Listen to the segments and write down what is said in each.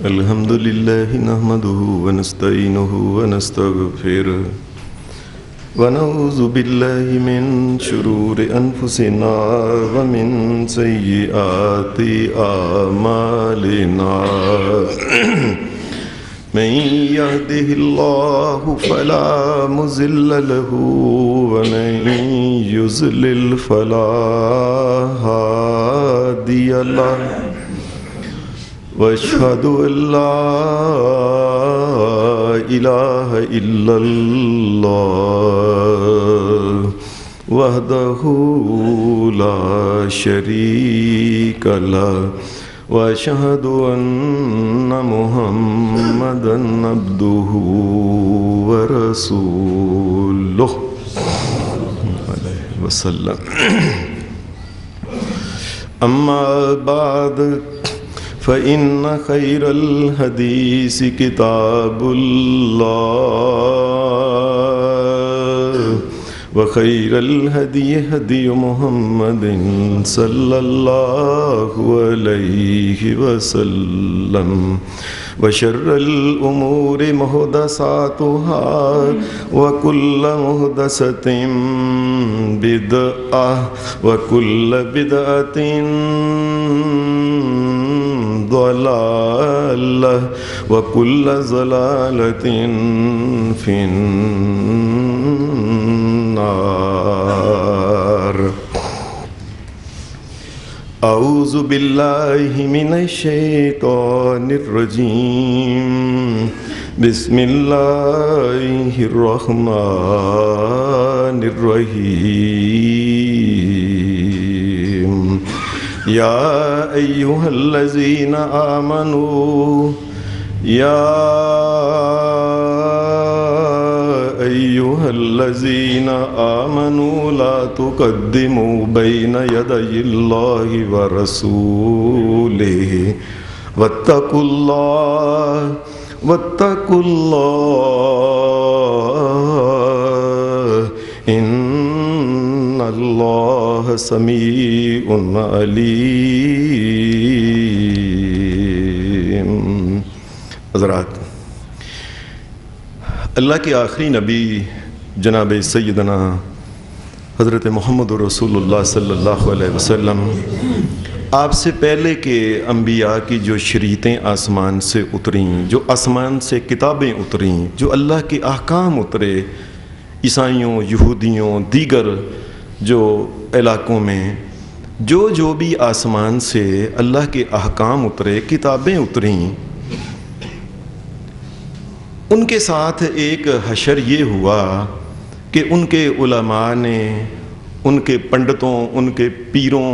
الحمد لله نحمده ونستعينه ونستغفره ونعوذ بالله من شرور أنفسنا ومن سيئات أعمالنا من يهده الله فلا مضل له ومن يضلل فلا هادي له واشهد ان لا اله الا الله وحده لا شريك له واشهد ان محمدا عبده ورسوله عليه وسلم. اما بعد فإن خير الحديث كتاب الله وخير الهدي هدي محمد صلى الله عليه وسلم وشر الأمور محدثاتها وكل محدثة بدعة وكل بدعة ضلالة وكل ضلالة في النار. أعوذ بالله من الشيطان الرجيم. بسم الله الرحمن الرحيم. يا أيها الذين آمنوا لا تقدموا بين يدي الله ورسوله واتقوا الله ان اللہ سمیع علیم. حضرات، اللہ کے آخری نبی جناب سیدنا حضرت محمد رسول اللہ صلی اللہ علیہ وسلم، آپ سے پہلے کے انبیاء کی جو شریعتیں آسمان سے اتریں، جو آسمان سے کتابیں اتریں، جو اللہ کے احکام اترے، عیسائیوں، یہودیوں، دیگر جو علاقوں میں جو بھی آسمان سے اللہ کے احکام اترے، کتابیں اتریں، ان کے ساتھ ایک حشر یہ ہوا کہ ان کے علماء نے، ان کے پنڈتوں، ان کے پیروں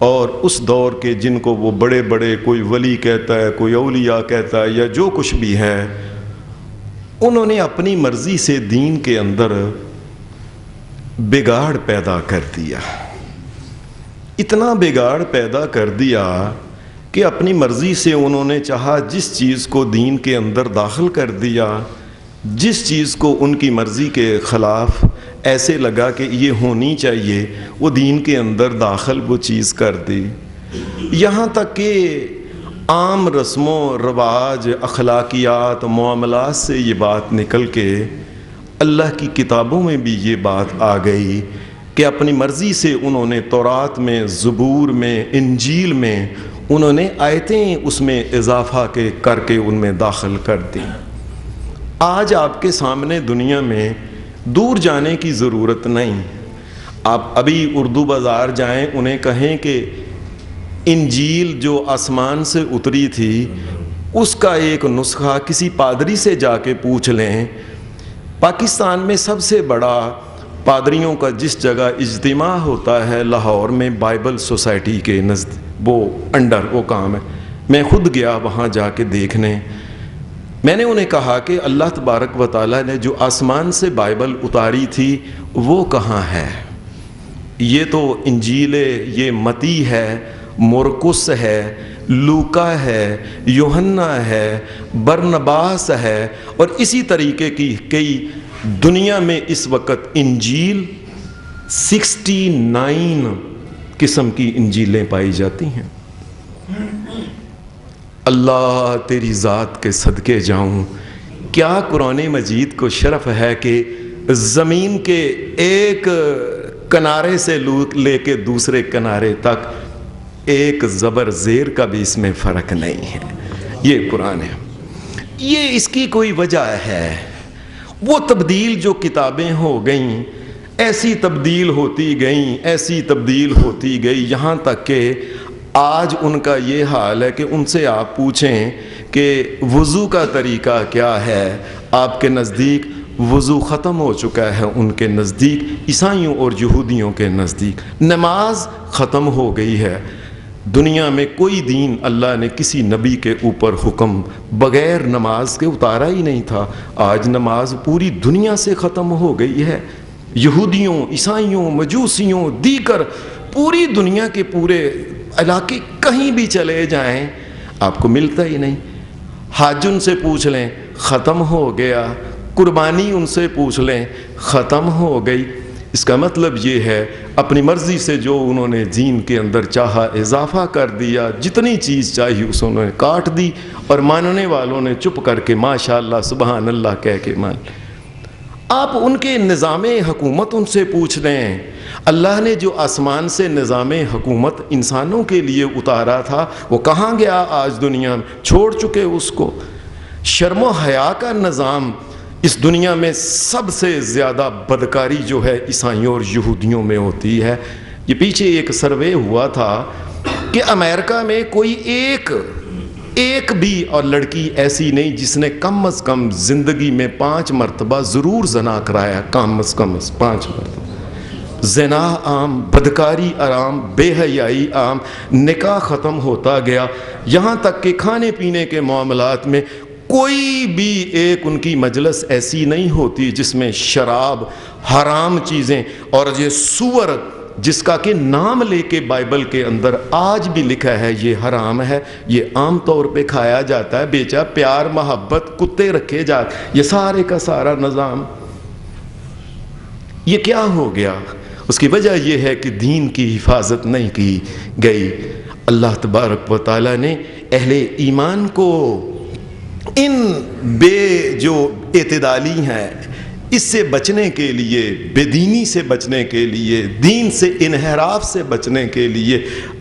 اور اس دور کے جن کو وہ بڑے بڑے کوئی ولی کہتا ہے، کوئی اولیاء کہتا ہے، یا جو کچھ بھی ہے، انہوں نے اپنی مرضی سے دین کے اندر بگاڑ پیدا کر دیا. اتنا بگاڑ پیدا کر دیا کہ اپنی مرضی سے انہوں نے چاہا جس چیز کو دین کے اندر داخل کر دیا، جس چیز کو ان کی مرضی کے خلاف ایسے لگا کہ یہ ہونی چاہیے، وہ دین کے اندر داخل وہ چیز کر دی. یہاں تک کہ عام رسم و رواج، اخلاقیات، معاملات سے یہ بات نکل کے اللہ کی کتابوں میں بھی یہ بات آ گئی کہ اپنی مرضی سے انہوں نے تورات میں، زبور میں، انجیل میں انہوں نے آیتیں اس میں اضافہ کر کے ان میں داخل کر دی. آج آپ کے سامنے دنیا میں دور جانے کی ضرورت نہیں. آپ ابھی اردو بازار جائیں، انہیں کہیں کہ انجیل جو آسمان سے اتری تھی اس کا ایک نسخہ کسی پادری سے جا کے پوچھ لیں. پاکستان میں سب سے بڑا پادریوں کا جس جگہ اجتماع ہوتا ہے لاہور میں، بائبل سوسائٹی کے وہ کام ہے. میں خود گیا وہاں جا کے دیکھنے. میں نے انہیں کہا کہ اللہ تبارک و تعالیٰ نے جو آسمان سے بائبل اتاری تھی وہ کہاں ہے؟ یہ تو انجیل ہے، یہ متی ہے، مرقس ہے، لوکا ہے، یوحنا ہے، برنباس ہے، اور اسی طریقے کی کئی دنیا میں اس وقت انجیل 69 قسم کی انجیلیں پائی جاتی ہیں. اللہ تیری ذات کے صدقے جاؤں، کیا قرآن مجید کو شرف ہے کہ زمین کے ایک کنارے سے لے کے دوسرے کنارے تک ایک زبر زیر کا بھی اس میں فرق نہیں ہے. یہ قرآن ہے. یہ اس کی کوئی وجہ ہے. وہ تبدیل جو کتابیں ہو گئیں، ایسی تبدیل ہوتی گئیں، ایسی تبدیل ہوتی گئی، یہاں تک کہ آج ان کا یہ حال ہے کہ ان سے آپ پوچھیں کہ وضو کا طریقہ کیا ہے، آپ کے نزدیک وضو ختم ہو چکا ہے. ان کے نزدیک، عیسائیوں اور یہودیوں کے نزدیک نماز ختم ہو گئی ہے. دنیا میں کوئی دین اللہ نے کسی نبی کے اوپر حکم بغیر نماز کے اتارا ہی نہیں تھا. آج نماز پوری دنیا سے ختم ہو گئی ہے. یہودیوں، عیسائیوں، مجوسیوں، دیگر پوری دنیا کے پورے علاقے کہیں بھی چلے جائیں آپ کو ملتا ہی نہیں. حج ان سے پوچھ لیں ختم ہو گیا. قربانی ان سے پوچھ لیں ختم ہو گئی. اس کا مطلب یہ ہے اپنی مرضی سے جو انہوں نے دین کے اندر چاہا اضافہ کر دیا، جتنی چیز چاہی اس انہوں نے کاٹ دی، اور ماننے والوں نے چپ کر کے ماشاءاللہ سبحان اللہ کہہ کے مان. آپ ان کے نظام حکومت ان سے پوچھ لیں. اللہ نے جو آسمان سے نظام حکومت انسانوں کے لیے اتارا تھا وہ کہاں گیا؟ آج دنیا میں چھوڑ چکے اس کو. شرم و حیا کا نظام اس دنیا میں سب سے زیادہ بدکاری جو ہے عیسائیوں اور یہودیوں میں ہوتی ہے. یہ پیچھے ایک سروے ہوا تھا کہ امریکہ میں کوئی ایک بھی اور لڑکی ایسی نہیں جس نے کم از کم زندگی میں 5 مرتبہ ضرور زنا کرایا. کم از کم 5 مرتبہ. زنا عام، بدکاری عام، بے حیائی عام. نکاح ختم ہوتا گیا، یہاں تک کہ کھانے پینے کے معاملات میں کوئی بھی ایک ان کی مجلس ایسی نہیں ہوتی جس میں شراب، حرام چیزیں اور یہ سور جس کا کہ نام لے کے بائبل کے اندر آج بھی لکھا ہے یہ حرام ہے، یہ عام طور پہ کھایا جاتا ہے، بیچا. پیار محبت کتے رکھے جاتے، یہ سارے کا سارا نظام. یہ کیا ہو گیا؟ اس کی وجہ یہ ہے کہ دین کی حفاظت نہیں کی گئی. اللہ تبارک و تعالیٰ نے اہل ایمان کو ان جو اعتدالی ہیں اس سے بچنے کے لیے، بے دینی سے بچنے کے لیے، دین سے انحراف سے بچنے کے لیے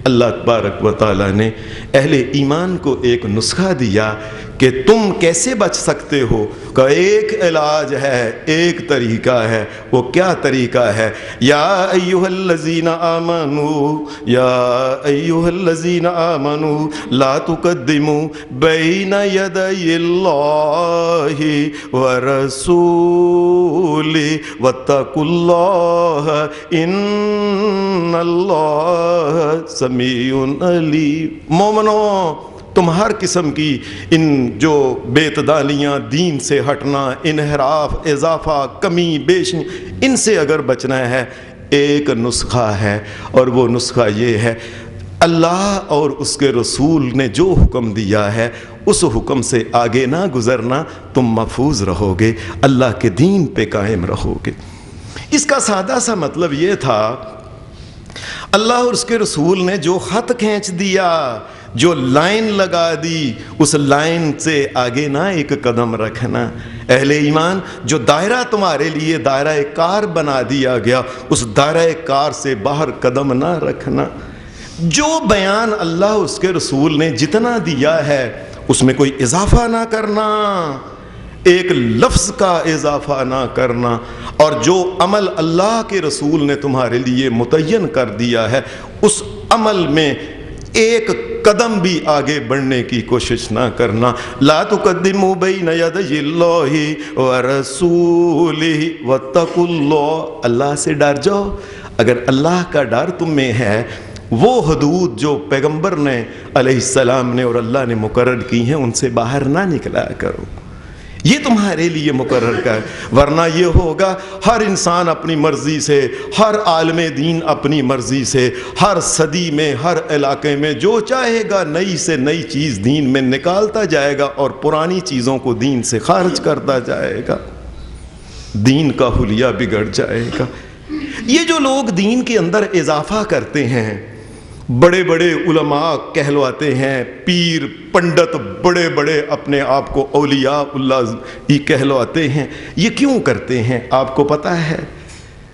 اللہ تبارک و تعالیٰ نے اہل ایمان کو ایک نسخہ دیا کہ تم کیسے بچ سکتے ہو. کا ایک علاج ہے، ایک طریقہ ہے. وہ کیا طریقہ ہے؟ یا ایھا الذین آمنوا، یا ایھا الذین آمنوا لا تقدموا بین یدی اللہ ورسولہ واتقوا اللہ ان اللہ سمیع علیم. مومنو، تم ہر قسم کی ان جو بے اعتدالیاں، دین سے ہٹنا، انحراف، اضافہ، کمی بیشی، ان سے اگر بچنا ہے ایک نسخہ ہے، اور وہ نسخہ یہ ہے اللہ اور اس کے رسول نے جو حکم دیا ہے اس حکم سے آگے نہ گزرنا. تم محفوظ رہو گے، اللہ کے دین پہ قائم رہو گے. اس کا سادہ سا مطلب یہ تھا اللہ اور اس کے رسول نے جو خط کھینچ دیا، جو لائن لگا دی، اس لائن سے آگے نہ ایک قدم رکھنا. اہل ایمان، جو دائرہ تمہارے لیے دائرہ کار بنا دیا گیا اس دائرہ کار سے باہر قدم نہ رکھنا. جو بیان اللہ اس کے رسول نے جتنا دیا ہے اس میں کوئی اضافہ نہ کرنا، ایک لفظ کا اضافہ نہ کرنا. اور جو عمل اللہ کے رسول نے تمہارے لیے متعین کر دیا ہے اس عمل میں ایک قدم بھی آگے بڑھنے کی کوشش نہ کرنا. لا تقدموا بین یدی اللہ ورسولہ واتقوا اللہ. اللہ سے ڈر جاؤ. اگر اللہ کا ڈر تم میں ہے، وہ حدود جو پیغمبر نے علیہ السلام نے اور اللہ نے مقرر کی ہیں ان سے باہر نہ نکلا کرو. یہ تمہارے لیے مقرر کا ہے. ورنہ یہ ہوگا ہر انسان اپنی مرضی سے، ہر عالم دین اپنی مرضی سے، ہر صدی میں، ہر علاقے میں جو چاہے گا نئی سے نئی چیز دین میں نکالتا جائے گا اور پرانی چیزوں کو دین سے خارج کرتا جائے گا. دین کا حلیہ بگڑ جائے گا. یہ جو لوگ دین کے اندر اضافہ کرتے ہیں بڑے بڑے علماء کہلواتے ہیں، پیر پنڈت بڑے بڑے اپنے آپ کو اولیاء اللہ ہی کہلواتے ہیں، یہ کیوں کرتے ہیں آپ کو پتہ ہے؟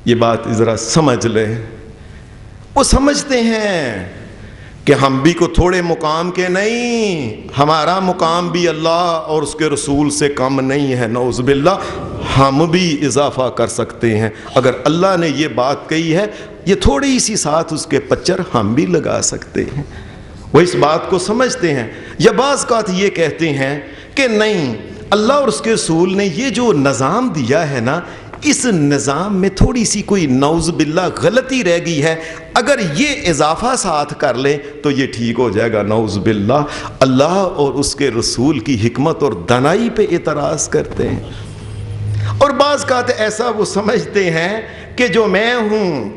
یہ بات ذرا سمجھ لیں۔ وہ سمجھتے ہیں کہ ہم بھی کو تھوڑے مقام کے نہیں، ہمارا مقام بھی اللہ اور اس کے رسول سے کم نہیں ہے، نعوذ باللہ، ہم بھی اضافہ کر سکتے ہیں۔ اگر اللہ نے یہ بات کہی ہے، یہ تھوڑی سی ساتھ اس کے پچر ہم بھی لگا سکتے ہیں۔ وہ اس بات کو سمجھتے ہیں، یا بعض اوقات یہ کہتے ہیں کہ نہیں، اللہ اور اس کے رسول نے یہ جو نظام دیا ہے نا، اس نظام میں تھوڑی سی کوئی نعوذ باللہ غلطی رہ گئی ہے، اگر یہ اضافہ ساتھ کر لیں تو یہ ٹھیک ہو جائے گا، نعوذ باللہ۔ اللہ اور اس کے رسول کی حکمت اور دانائی پہ اعتراض کرتے ہیں۔ اور بعض اوقات ایسا وہ سمجھتے ہیں کہ جو میں ہوں،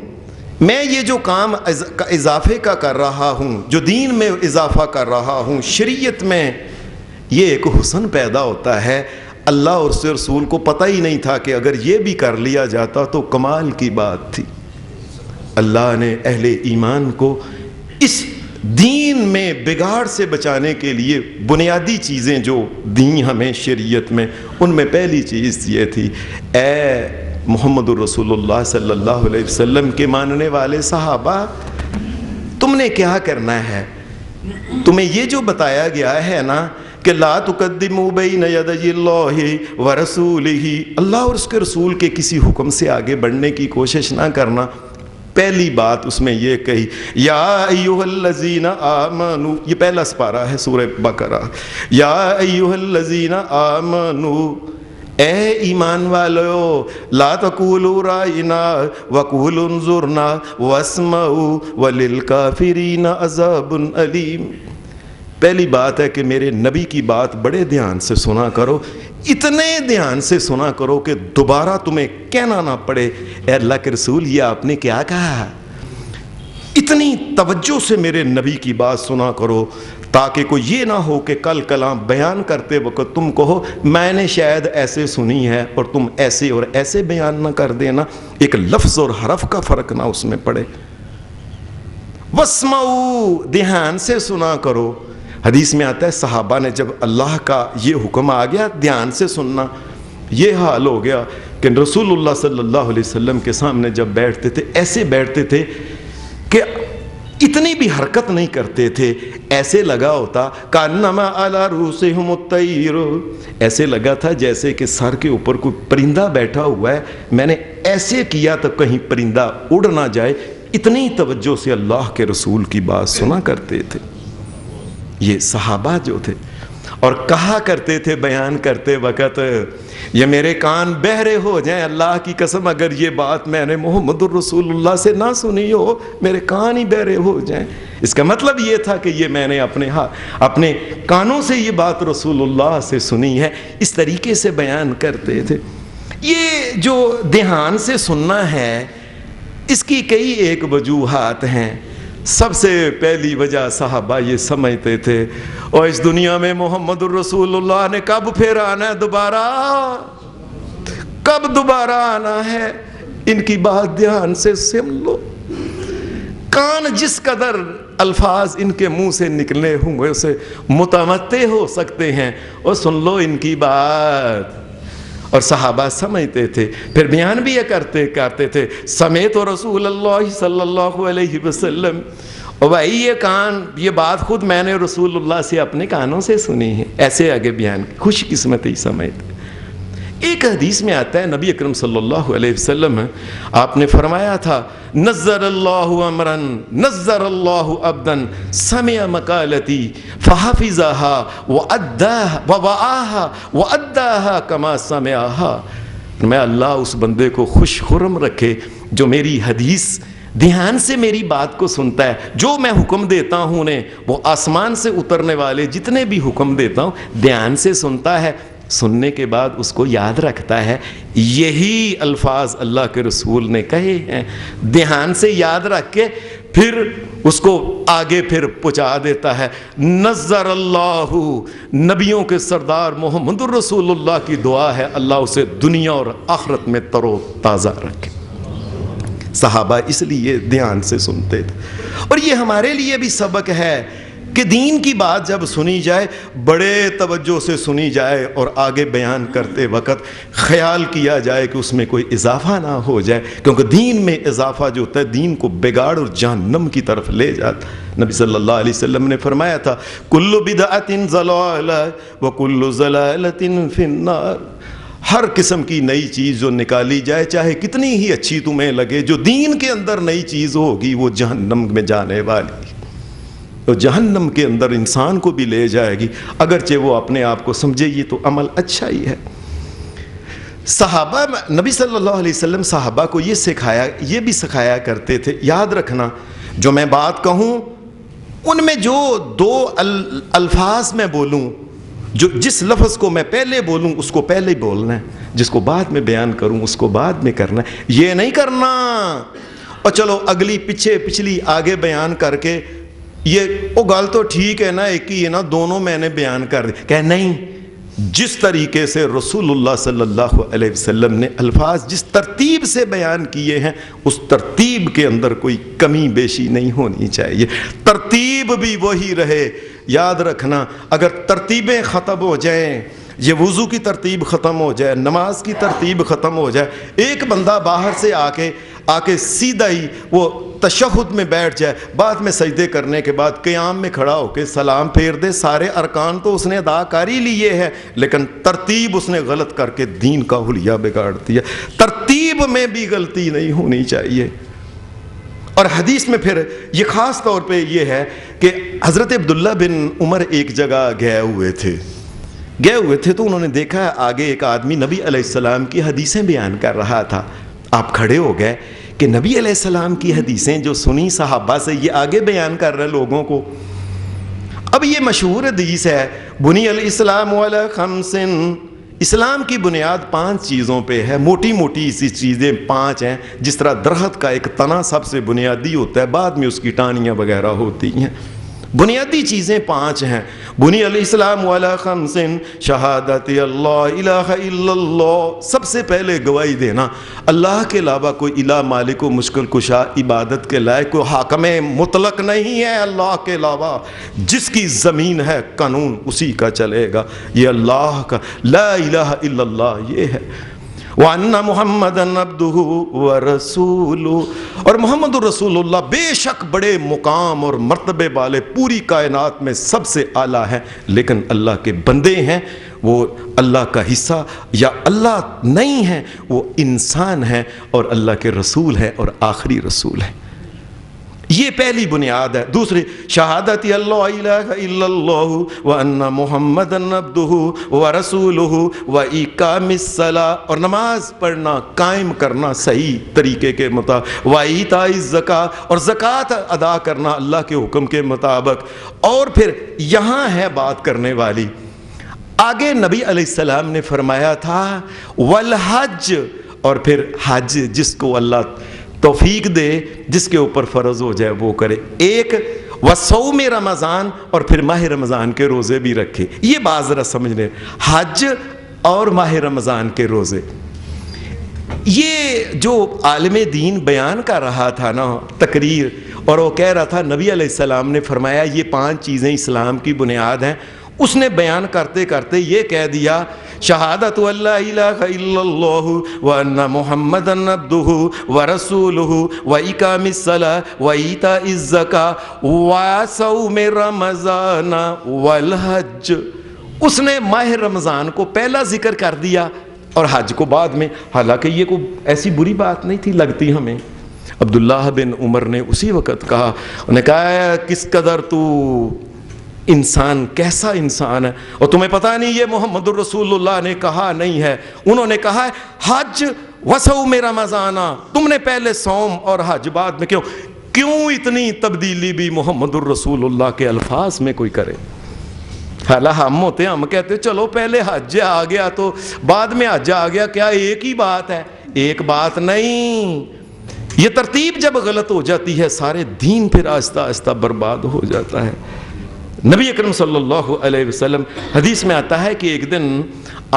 میں یہ جو کام اضافے کا کر رہا ہوں، جو دین میں اضافہ کر رہا ہوں، شریعت میں، یہ ایک حسن پیدا ہوتا ہے۔ اللہ اور اس رسول کو پتہ ہی نہیں تھا کہ اگر یہ بھی کر لیا جاتا تو کمال کی بات تھی۔ اللہ نے اہل ایمان کو اس دین میں بگاڑ سے بچانے کے لیے بنیادی چیزیں جو دیں ہمیں شریعت میں، ان میں پہلی چیز یہ تھی، اے محمد الرسول اللہ صلی اللہ علیہ وسلم کے ماننے والے صحابہ، تم نے کیا کرنا ہے؟ تمہیں یہ جو بتایا گیا ہے نا کہ لا تقدموا بین یدی اللہ ورسولہ، اللہ اور اس کے رسول کے کسی حکم سے آگے بڑھنے کی کوشش نہ کرنا۔ پہلی بات اس میں یہ کہی، یا ایھا الذین آمنوا، یہ پہلا سپارہ ہے سورہ بقرہ، یا ایھا الذین آمنوا، اے ایمان والو، لا تقولوا رائنا وقولوا انظرنا واسمعوا وللکافرین عذاب علیم۔ پہلی بات ہے کہ میرے نبی کی بات بڑے دھیان سے سنا کرو، اتنے دھیان سے سنا کرو کہ دوبارہ تمہیں کہنا نہ پڑے اے اللہ کے رسول یہ آپ نے کیا کہا۔ اتنی توجہ سے میرے نبی کی بات سنا کرو تاکہ کوئی یہ نہ ہو کہ کل کلام بیان کرتے وقت تم کہو میں نے شاید ایسے سنی ہے اور تم ایسے اور ایسے بیان نہ کر دینا، ایک لفظ اور حرف کا فرق نہ اس میں پڑے۔ واسمعوا، دھیان سے سنا کرو۔ حدیث میں آتا ہے صحابہ نے جب اللہ کا یہ حکم آ گیا دھیان سے سننا، یہ حال ہو گیا کہ رسول اللہ صلی اللہ علیہ وسلم کے سامنے جب بیٹھتے تھے ایسے بیٹھتے تھے کہ اتنی بھی حرکت نہیں کرتے تھے، ایسے لگا ہوتا کانما علی رؤوسہم الطیر، ایسے لگا تھا جیسے کہ سر کے اوپر کوئی پرندہ بیٹھا ہوا ہے، میں نے ایسے کیا تو کہیں پرندہ اڑ نہ جائے، اتنی توجہ سے اللہ کے رسول کی بات سنا کرتے تھے یہ صحابہ جو تھے۔ اور کہا کرتے تھے بیان کرتے وقت، یہ میرے کان بہرے ہو جائیں، اللہ کی قسم اگر یہ بات میں نے محمد الرسول اللہ سے نہ سنی ہو، میرے کان ہی بہرے ہو جائیں۔ اس کا مطلب یہ تھا کہ یہ میں نے اپنے کانوں سے یہ بات رسول اللہ سے سنی ہے، اس طریقے سے بیان کرتے تھے۔ یہ جو دھیان سے سننا ہے اس کی کئی ایک وجوہات ہیں۔ سب سے پہلی وجہ صحابہ یہ سمجھتے تھے اور اس دنیا میں محمد الرسول اللہ نے کب پھر آنا ہے، دوبارہ کب دوبارہ آنا ہے، ان کی بات دھیان سے سن لو۔ کان جس قدر الفاظ ان کے منہ سے نکلے ہوئے سے متمتع ہو سکتے ہیں، اور سن لو ان کی بات۔ اور صحابہ سمجھتے تھے، پھر بیان بھی یہ کرتے تھے سمیت رسول اللہ صلی اللہ علیہ وسلم، اور بھائی یہ بات خود میں نے رسول اللہ سے اپنے کانوں سے سنی ہے، ایسے آگے بیان خوش قسمتی سمجھتے۔ ایک حدیث میں آتا ہے نبی اکرم صلی اللہ علیہ وسلم آپ نے فرمایا تھا، نظر اللہ امرن نظر اللہ عبدا سمع مقالتی فحفظها ووعاها واداها كما سمعها، میں اللہ اس بندے کو خوش خرم رکھے جو میری حدیث دھیان سے میری بات کو سنتا ہے، جو میں حکم دیتا ہوں انہیں، وہ آسمان سے اترنے والے جتنے بھی حکم دیتا ہوں دھیان سے سنتا ہے، سننے کے بعد اس کو یاد رکھتا ہے۔ یہی الفاظ اللہ کے رسول نے کہے ہیں، دھیان سے یاد رکھ کے پھر اس کو آگے پھر پہنچا دیتا ہے۔ نظر اللہ، نبیوں کے سردار محمد الرسول اللہ کی دعا ہے اللہ اسے دنیا اور آخرت میں تر و تازہ رکھے۔ صحابہ اس لیے دھیان سے سنتے تھے. اور یہ ہمارے لیے بھی سبق ہے کہ دین کی بات جب سنی جائے بڑے توجہ سے سنی جائے اور آگے بیان کرتے وقت خیال کیا جائے کہ اس میں کوئی اضافہ نہ ہو جائے، کیونکہ دین میں اضافہ جو ہوتا ہے دین کو بگاڑ اور جہنم کی طرف لے جاتا. نبی صلی اللہ علیہ وسلم نے فرمایا تھا کل بدعۃ ضلالہ وکل ضلالۃ فی النار. ہر قسم کی نئی چیز جو نکالی جائے چاہے کتنی ہی اچھی تمہیں لگے، جو دین کے اندر نئی چیز ہوگی وہ جہنم میں جانے والی، تو جہنم کے اندر انسان کو بھی لے جائے گی، اگرچہ وہ اپنے آپ کو سمجھے یہ تو عمل اچھا ہی ہے. صحابہ، نبی صلی اللہ علیہ وسلم صحابہ کو یہ بھی سکھایا کرتے تھے. یاد رکھنا جو میں بات کہوں ان میں جو دو الفاظ میں بولوں، جس لفظ کو میں پہلے بولوں اس کو پہلے بولنا ہے، جس کو بعد میں بیان کروں اس کو بعد میں کرنا ہے. یہ نہیں کرنا اور چلو اگلی پچھلی آگے بیان کر کے یہ گال تو ٹھیک ہے نا ایک ہی ہے نا دونوں میں نے بیان کر دی، کہ نہیں، جس طریقے سے رسول اللہ صلی اللہ علیہ وسلم نے الفاظ جس ترتیب سے بیان کیے ہیں اس ترتیب کے اندر کوئی کمی بیشی نہیں ہونی چاہیے، ترتیب بھی وہی رہے. یاد رکھنا اگر ترتیبیں ختم ہو جائیں، یہ وضو کی ترتیب ختم ہو جائے، نماز کی ترتیب ختم ہو جائے، ایک بندہ باہر سے آ کے سیدھا ہی وہ تشہد میں بیٹھ جائے، بعد میں سجدے کرنے کے بعد قیام میں کھڑا ہو کے سلام پھیر دے، سارے ارکان تو اس نے ادا کر ہی لیے ہیں لیکن ترتیب اس نے غلط کر کے دین کا حلیہ بگاڑ دیا. ترتیب میں بھی غلطی نہیں ہونی چاہیے. اور حدیث میں پھر یہ خاص طور پہ یہ ہے کہ حضرت عبداللہ بن عمر ایک جگہ گئے ہوئے تھے تو انہوں نے دیکھا آگے ایک آدمی نبی علیہ السلام کی حدیثیں بیان کر رہا تھا. آپ کھڑے ہو گئے کہ نبی علیہ السلام کی حدیثیں جو سنی صحابہ سے یہ آگے بیان کر رہے لوگوں کو. اب یہ مشہور حدیث ہے بنی الاسلام علی خمس، اسلام کی بنیاد 5 چیزوں پہ ہے. موٹی موٹی اسی چیزیں 5 ہیں، جس طرح درخت کا ایک تنا سب سے بنیادی ہوتا ہے، بعد میں اس کی ٹانیاں وغیرہ ہوتی ہیں. بنیادی چیزیں 5 ہیں. بنی الاسلام علی خمس شہادت اللہ الہ الا اللہ، سب سے پہلے گواہی دینا اللہ کے علاوہ کوئی الہ مالک و مشکل کشا عبادت کے لائق کوئی حاکم مطلق نہیں ہے اللہ کے علاوہ، جس کی زمین ہے قانون اسی کا چلے گا، یہ اللہ کا لا الہ الا اللہ یہ ہے. وَأَنَّ مُحَمَّدًا عَبْدُهُ وَرَسُولُهُ، اور محمد الرسول اللہ بے شک بڑے مقام اور مرتبے والے پوری کائنات میں سب سے اعلیٰ ہیں، لیکن اللہ کے بندے ہیں، وہ اللہ کا حصہ یا اللہ نہیں ہیں، وہ انسان ہیں اور اللہ کے رسول ہیں اور آخری رسول ہیں. یہ پہلی بنیاد ہے. دوسری شہادت اللہ الہ الا اللہ وان محمدًا عبدہ ورسولہ واقام الصلاۃ، اور نماز پڑھنا قائم کرنا صحیح طریقے کے مطابق، وایتاء الزکاۃ، اور زکوٰۃ ادا کرنا اللہ کے حکم کے مطابق. اور پھر یہاں ہے بات کرنے والی، آگے نبی علیہ السلام نے فرمایا تھا والحج، اور پھر حج جس کو اللہ توفیق دے جس کے اوپر فرض ہو جائے وہ کرے. ایک وصوم رمضان، اور پھر ماہ رمضان کے روزے بھی رکھے. یہ بات ذرا سمجھ لیں، حج اور ماہ رمضان کے روزے. یہ جو عالم دین بیان کر رہا تھا نا تقریر، اور وہ کہہ رہا تھا نبی علیہ السلام نے فرمایا یہ 5 چیزیں اسلام کی بنیاد ہیں، اس نے بیان کرتے کرتے یہ کہہ دیا شہادت اللہ الہ الا اللہ وان محمدًا عبدہ ورسولہ واقام الصلاۃ وایتاء الزکاۃ وصوم رمضان والحج. اس نے ماہ رمضان کو پہلا ذکر کر دیا اور حج کو بعد میں، حالانکہ یہ کوئی ایسی بری بات نہیں تھی لگتی ہمیں. عبداللہ بن عمر نے اسی وقت کہا، انہوں نے کہا کس قدر تو انسان کیسا انسان ہے، اور تمہیں پتہ نہیں یہ محمد الرسول اللہ نے کہا نہیں ہے، انہوں نے کہا ہے حج وصوم رمضان، تم نے پہلے صوم اور حج بعد میں. کیوں اتنی تبدیلی بھی محمد الرسول اللہ کے الفاظ میں کوئی کرے؟ حالانکہ ہم ہوتے ہیں، ہم کہتے ہیں چلو پہلے حج آ گیا تو بعد میں حج آ گیا، کیا ایک ہی بات ہے؟ ایک بات نہیں. یہ ترتیب جب غلط ہو جاتی ہے سارے دین پھر آہستہ آہستہ برباد ہو جاتا ہے. نبی اکرم صلی اللہ علیہ وسلم، حدیث میں آتا ہے کہ ایک دن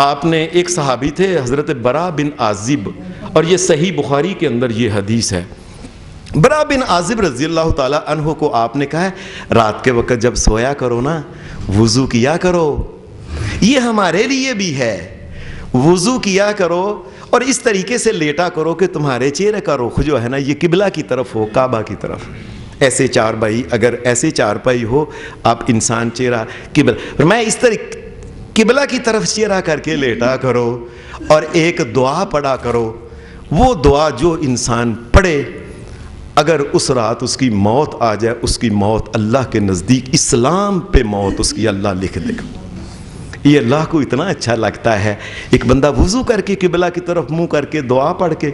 آپ نے، ایک صحابی تھے حضرت برا بن عازب، اور یہ صحیح بخاری کے اندر یہ حدیث ہے، برا بن عازب رضی اللہ تعالیٰ عنہ کو آپ نے کہا ہے رات کے وقت جب سویا کرو نا وضو کیا کرو. یہ ہمارے لیے بھی ہے, وضو کیا کرو اور اس طریقے سے لیٹا کرو کہ تمہارے چہرے کا رخ جو ہے نا یہ قبلہ کی طرف ہو, کعبہ کی طرف. ایسے چارپائی, اگر ایسے چارپائی ہو آپ انسان چہرہ قبلہ, میں اس طرح قبلہ کی طرف چہرہ کر کے لیٹا کرو اور ایک دعا پڑھا کرو. وہ دعا جو انسان پڑھے اگر اس رات اس کی موت آ جائے, اس کی موت اللہ کے نزدیک اسلام پہ موت اس کی اللہ لکھ دے گا. یہ اللہ کو اتنا اچھا لگتا ہے. ایک بندہ وضو کر کے قبلہ کی طرف منہ کر کے دعا پڑھ کے,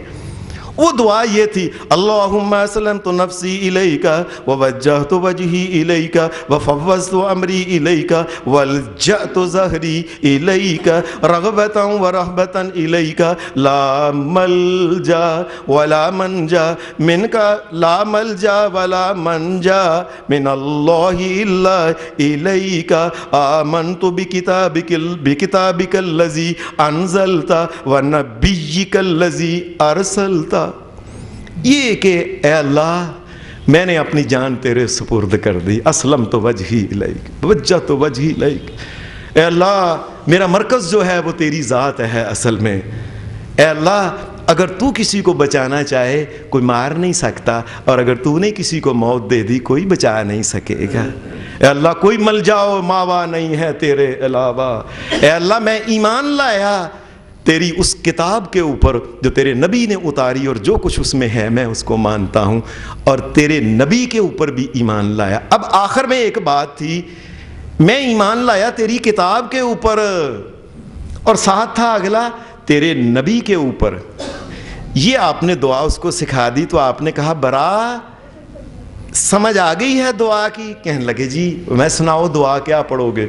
وہ دعا یہ تھی اللہم اسلمت نفسی الیک ووجہت وجہی الیک وفوضت امری الیک والجأت ظہری الیک رغبتا ورہبتا الیک لا ملجا ولا منجا منک, لا ملجا ولا منجا من اللہ الا الیک آمنت بکتابک الذی انزلت ونبیک الذی ارسلت. یہ کہ اے اللہ میں نے اپنی جان تیرے سپرد کر دی, اسلمت وجہی الیک وجہت وجہی الیک. اے اللہ میرا مرکز جو ہے وہ تیری ذات ہے اصل میں. اے اللہ اگر تو کسی کو بچانا چاہے کوئی مار نہیں سکتا, اور اگر تو نے کسی کو موت دے دی کوئی بچا نہیں سکے گا. اے اللہ کوئی ملجا و ماوا نہیں ہے تیرے علاوہ. اے اللہ میں ایمان لایا تیری اس کتاب کے اوپر جو تیرے نبی نے اتاری, اور جو کچھ اس میں ہے میں اس کو مانتا ہوں, اور تیرے نبی کے اوپر بھی ایمان لایا. اب آخر میں ایک بات تھی, میں ایمان لایا تیری کتاب کے اوپر, اور ساتھ تھا اگلا تیرے نبی کے اوپر. یہ آپ نے دعا اس کو سکھا دی تو آپ نے کہا برا سمجھ آ گئی ہے دعا کی؟ کہنے لگے جی میں سناؤ دعا کیا پڑھو گے.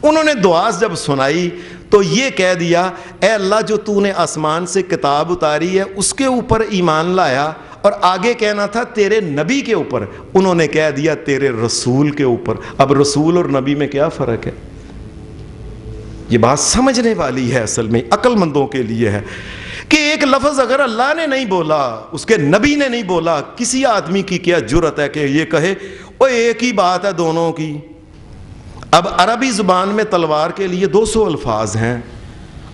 انہوں نے دعا جب سنائی تو یہ کہہ دیا اے اللہ جو تو نے آسمان سے کتاب اتاری ہے اس کے اوپر ایمان لایا, اور آگے کہنا تھا تیرے نبی کے اوپر, انہوں نے کہہ دیا تیرے رسول کے اوپر. اب رسول اور نبی میں کیا فرق ہے؟ یہ بات سمجھنے والی ہے, اصل میں عقل مندوں کے لیے ہے کہ ایک لفظ اگر اللہ نے نہیں بولا, اس کے نبی نے نہیں بولا, کسی آدمی کی کیا جرأت ہے کہ یہ کہے وہ ایک ہی بات ہے دونوں کی. اب عربی زبان میں تلوار کے لیے 200 الفاظ ہیں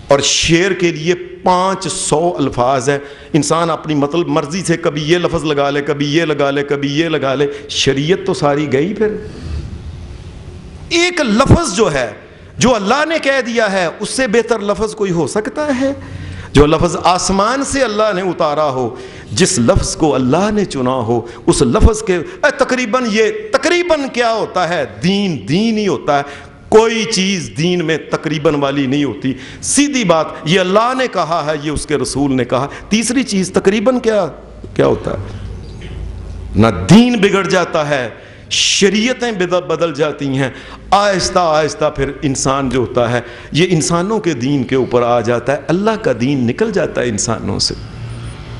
اور شیر کے لیے 500 الفاظ ہیں. انسان اپنی مطلب مرضی سے کبھی یہ لفظ لگا لے, کبھی یہ لگا لے, کبھی یہ لگا لے. شریعت تو ساری گئی. پھر ایک لفظ جو ہے جو اللہ نے کہہ دیا ہے اس سے بہتر لفظ کوئی ہو سکتا ہے؟ جو لفظ آسمان سے اللہ نے اتارا ہو, جس لفظ کو اللہ نے چنا ہو, اس لفظ کے تقریباً یہ تقریباً کیا ہوتا ہے, دین دین ہی ہوتا ہے. کوئی چیز دین میں تقریباً والی نہیں ہوتی. سیدھی بات, یہ اللہ نے کہا ہے, یہ اس کے رسول نے کہا. تیسری چیز تقریباً کیا ہوتا ہے؟ نہ دین بگڑ جاتا ہے, شریعتیں بدل جاتی ہیں. آہستہ آہستہ پھر انسان جو ہوتا ہے یہ انسانوں کے دین کے اوپر آ جاتا ہے, اللہ کا دین نکل جاتا ہے انسانوں سے.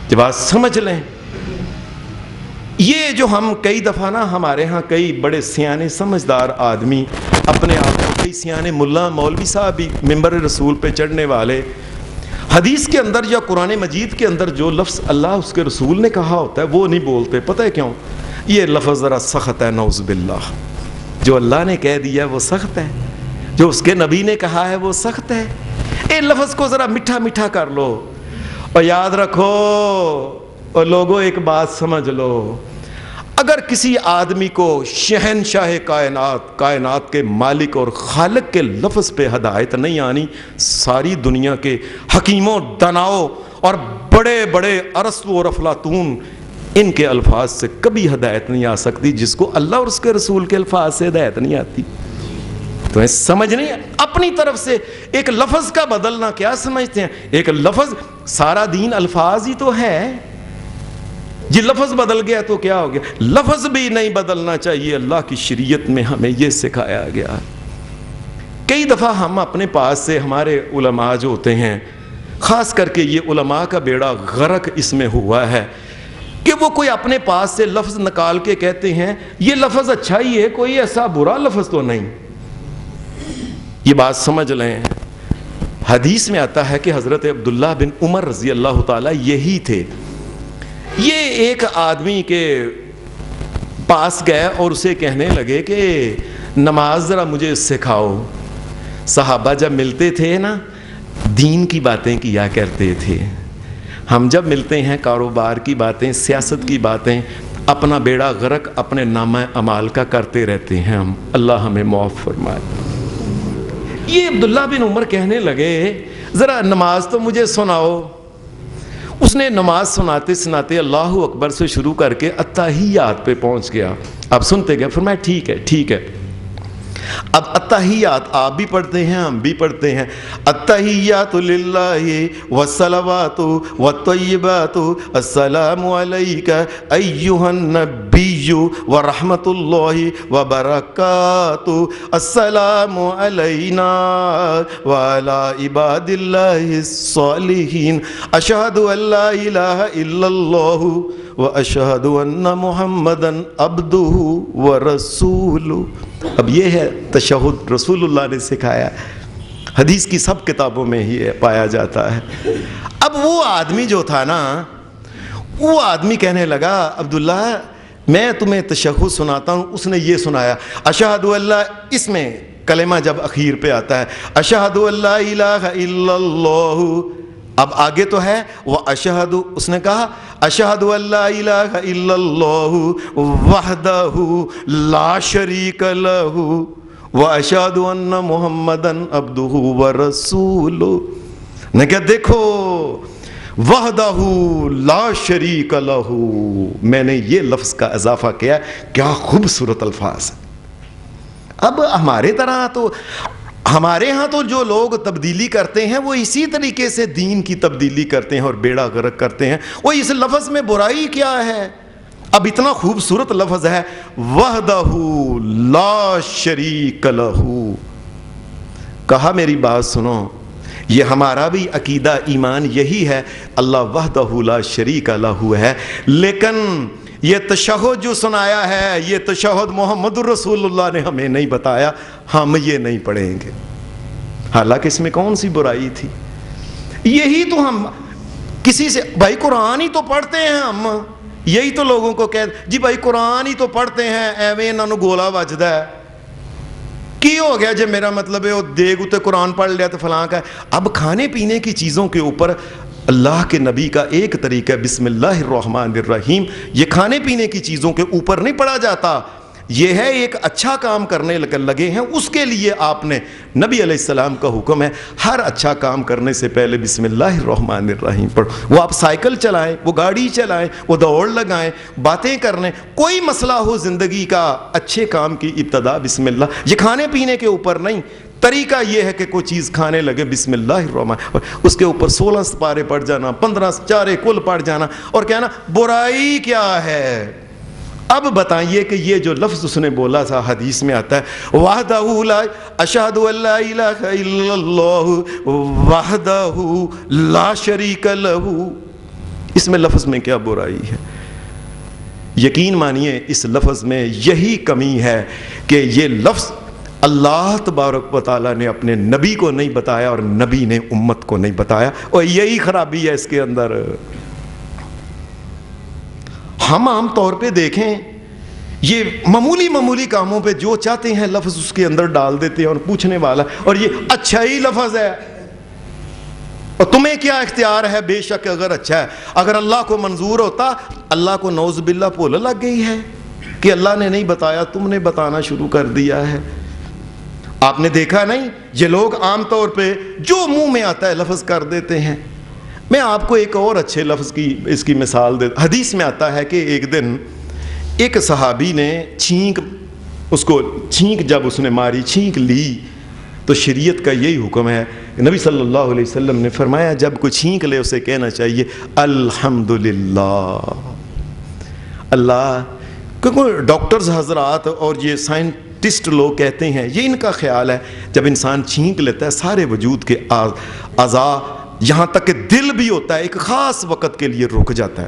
یہ بات سمجھ لیں. یہ جو ہم کئی دفعہ نا ہمارے ہاں کئی بڑے سیانے سمجھدار آدمی اپنے آپ کو کئی سیانے ملا مولوی صاحب بھی ممبر رسول پہ چڑھنے والے, حدیث کے اندر یا قرآن مجید کے اندر جو لفظ اللہ اس کے رسول نے کہا ہوتا ہے وہ نہیں بولتے. پتہ ہے کیوں؟ یہ لفظ ذرا سخت ہے, نعوذ باللہ. جو اللہ نے کہہ دیا وہ سخت ہے, جو اس کے نبی نے کہا ہے وہ سخت ہے. اے لفظ کو ذرا میٹھا میٹھا کر لو, اور یاد رکھو اور لوگوں ایک بات سمجھ لو, اگر کسی آدمی کو شہنشاہ کائنات کے مالک اور خالق کے لفظ پہ ہدایت نہیں آنی, ساری دنیا کے حکیموں دناؤں اور بڑے بڑے ارسطو اور افلاطون ان کے الفاظ سے کبھی ہدایت نہیں آ سکتی جس کو اللہ اور اس کے رسول کے الفاظ سے ہدایت نہیں آتی. تمہیں سمجھ نہیں ہے؟ اپنی طرف سے ایک لفظ کا بدلنا کیا سمجھتے ہیں؟ ایک لفظ, سارا دین الفاظ ہی تو ہے. یہ لفظ بدل گیا تو کیا ہو گیا؟ لفظ بھی نہیں بدلنا چاہیے. اللہ کی شریعت میں ہمیں یہ سکھایا گیا. کئی دفعہ ہم اپنے پاس سے ہمارے علماء جو ہوتے ہیں, خاص کر کے یہ علماء کا بیڑا غرق اس میں ہوا ہے کہ وہ کوئی اپنے پاس سے لفظ نکال کے کہتے ہیں یہ لفظ اچھا ہی ہے, کوئی ایسا برا لفظ تو نہیں. یہ بات سمجھ لیں. حدیث میں آتا ہے کہ حضرت عبداللہ بن عمر رضی اللہ تعالیٰ یہی تھے یہ ایک آدمی کے پاس گئے اور اسے کہنے لگے کہ نماز ذرا مجھے سکھاؤ. صحابہ جب ملتے تھے نا دین کی باتیں کیا کرتے تھے. ہم جب ملتے ہیں کاروبار کی باتیں، سیاست کی باتیں، اپنا بیڑا غرق اپنے نامہ اعمال کا کرتے رہتے ہیں ہم. اللہ ہمیں معاف فرمائے. یہ عبداللہ بن عمر کہنے لگے ذرا نماز تو مجھے سناؤ. اس نے نماز سناتے سناتے اللہ اکبر سے شروع کر کے التحیات پہ پہنچ گیا. اب سنتے گئے. فرمایا ٹھیک ہے ٹھیک ہے. اب التحیات آپ بھی پڑھتے ہیں ہم بھی پڑھتے ہیں. التحیات للہ والصلوات والطیبات السلام علیک ایھا النبی ورحمۃ اللہ وبرکاتہ السلام علینا وعلی عباد اللہ الصالحین اشہد ان لا الہ الا اللہ واشہد ان محمدًا عبدہ ورسولہ. اب یہ ہے تشہد رسول اللہ نے سکھایا. حدیث کی سب کتابوں میں ہی پایا جاتا ہے. اب وہ آدمی جو تھا نا وہ آدمی کہنے لگا عبداللہ میں تمہیں تشہد سناتا ہوں. اس نے یہ سنایا اشہد اللہ، اس میں کلمہ جب اخیر پہ آتا ہے اشہد ان لا الہ الا اللہ. اب آگے تو ہے وہ اشہد، اس نے کہا اشہد ان لا الہ الا اللہ وحدہ لا شریک لہ واشہد ان محمدًا عبدہ ورسولہ. نے کہا دیکھو وحدہ لا شریک لہ، میں نے یہ لفظ کا اضافہ کیا. کیا خوبصورت الفاظ. اب ہمارے ہاں تو جو لوگ تبدیلی کرتے ہیں وہ اسی طریقے سے دین کی تبدیلی کرتے ہیں اور بیڑا غرق کرتے ہیں. وہ اس لفظ میں برائی کیا ہے؟ اب اتنا خوبصورت لفظ ہے وحدہ لا شریک لہ. کہا میری بات سنو، یہ ہمارا بھی عقیدہ ایمان یہی ہے، اللہ وحدہ لا شریک لہ ہے. لیکن یہ تشہد جو سنایا ہے یہ تشہد محمد رسول اللہ نے ہمیں نہیں بتایا، ہم یہ نہیں پڑھیں گے. حالانکہ اس میں کون سی برائی تھی؟ یہی تو ہم کسی سے بھائی قرآن ہی تو پڑھتے ہیں ہم، یہی تو لوگوں کو کہتے جی بھائی قرآن ہی تو پڑھتے ہیں ایویں انہوں نے گولا بجدا ہے. کی ہو گیا جی میرا مطلب ہے وہ دیگ اتے قرآن پڑھ لیا تو فلاں کا ہے. اب کھانے پینے کی چیزوں کے اوپر اللہ کے نبی کا ایک طریقہ بسم اللہ الرحمن الرحیم، یہ کھانے پینے کی چیزوں کے اوپر نہیں پڑھا جاتا. یہ ہے ایک اچھا کام کرنے لگے ہیں اس کے لیے آپ نے نبی علیہ السلام کا حکم ہے ہر اچھا کام کرنے سے پہلے بسم اللہ الرحمن الرحیم پڑھو. وہ آپ سائیکل چلائیں، وہ گاڑی چلائیں، وہ دوڑ لگائیں، باتیں کرنے، کوئی مسئلہ ہو زندگی کا، اچھے کام کی ابتدا بسم اللہ. یہ کھانے پینے کے اوپر نہیں، طریقہ یہ ہے کہ کوئی چیز کھانے لگے بسم اللہ الرحمن، اس کے اوپر 16 سپارے پڑھ جانا، 15 چارے کل پڑھ جانا اور کہنا برائی کیا ہے. اب بتائیے کہ یہ جو لفظ اس نے بولا تھا حدیث میں آتا ہے وحدہ لا اشہد ان لا الہ الا اللہ وحدہ لا شریک لہ، اس میں لفظ میں کیا برائی ہے؟ یقین مانیے اس لفظ میں یہی کمی ہے کہ یہ لفظ اللہ تبارک و تعالیٰ نے اپنے نبی کو نہیں بتایا اور نبی نے امت کو نہیں بتایا، اور یہی خرابی ہے اس کے اندر. ہم عام طور پہ دیکھیں یہ معمولی کاموں پہ جو چاہتے ہیں لفظ اس کے اندر ڈال دیتے ہیں اور پوچھنے والا اور یہ اچھا ہی لفظ ہے اور تمہیں کیا اختیار ہے. بے شک اگر اچھا ہے، اگر اللہ کو منظور ہوتا، اللہ کو نعوذ باللہ بھول لگ گئی ہے کہ اللہ نے نہیں بتایا تم نے بتانا شروع کر دیا ہے. آپ نے دیکھا نہیں یہ لوگ عام طور پہ جو منہ میں آتا ہے لفظ کر دیتے ہیں. میں آپ کو ایک اور اچھے لفظ کی اس کی مثال دے. حدیث میں آتا ہے کہ ایک دن ایک صحابی نے چھینک جب اس نے ماری، چھینک لی، تو شریعت کا یہی حکم ہے. نبی صلی اللہ علیہ وسلم نے فرمایا جب کوئی چھینک لے اسے کہنا چاہیے الحمدللہ. اللہ کیونکہ ڈاکٹرز حضرات اور یہ سائنٹسٹ لوگ کہتے ہیں، یہ ان کا خیال ہے جب انسان چھینک لیتا ہے سارے وجود کے اعضاء یہاں تک کہ دل بھی ہوتا ہے ایک خاص وقت کے لیے رک جاتا ہے.